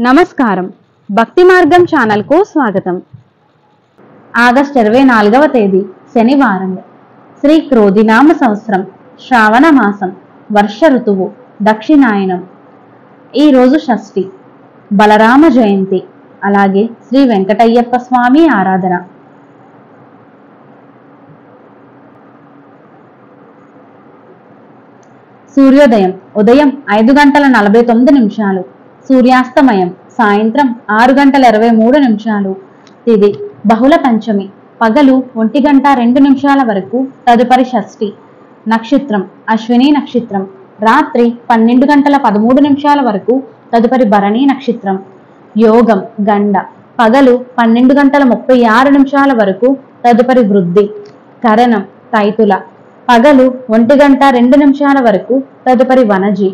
నమస్కారం. భక్తి మార్గం ఛానల్ కు స్వాగతం. ఆగస్టు 24వ తేదీ శనివారం. శ్రీ క్రోధినామ సంవత్సరం, శ్రావణ మాసం, వర్ష ఋతువు, దక్షిణాయనం. ఈరోజు షష్ఠి, బలరామ జయంతి, అలాగే శ్రీ వెంకటయ్యప్ప స్వామి ఆరాధన. సూర్యోదయం ఉదయం 5:49, సూర్యాస్తమయం సాయంత్రం 6:23. తిథి బహుళ పంచమి, పగలు 1:02 వరకు, తదుపరి షష్ఠి. నక్షత్రం అశ్విని నక్షత్రం, రాత్రి 12:13 వరకు, తదుపరి భరణి నక్షత్రం. యోగం గండ, పగలు 12:36 వరకు, తదుపరి వృద్ధి. కరణం తైతుల, పగలు 1:02 వరకు, తదుపరి వనజి.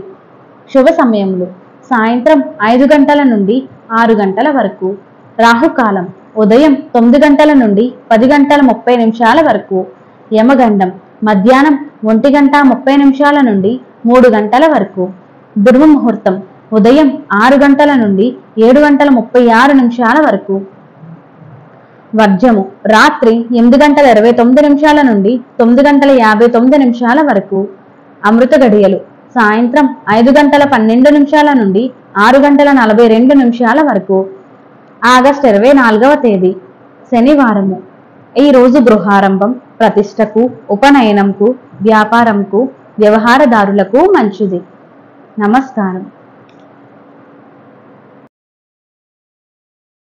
శుభ సమయములు సాయంత్రం 5 గంటల నుండి 6 గంటల వరకు. రాహుకాలం ఉదయం 9 గంటల నుండి 10:30 వరకు. యమగండం మధ్యాహ్నం 1:30 నుండి 3 గంటల వరకు. దుర్వ ముహూర్తం ఉదయం 6 గంటల నుండి 7:36 వరకు. వర్జము రాత్రి 8:29 నుండి 9:59 వరకు. అమృత గడియలు సాయంత్రం 5:12 నుండి 6:42 వరకు. ఆగస్టు 24వ తేదీ శనివారము. ఈరోజు గృహారంభం, ప్రతిష్టకు, ఉపనయనంకు, వ్యాపారంకు, వ్యవహారదారులకు మంచిది. నమస్కారం.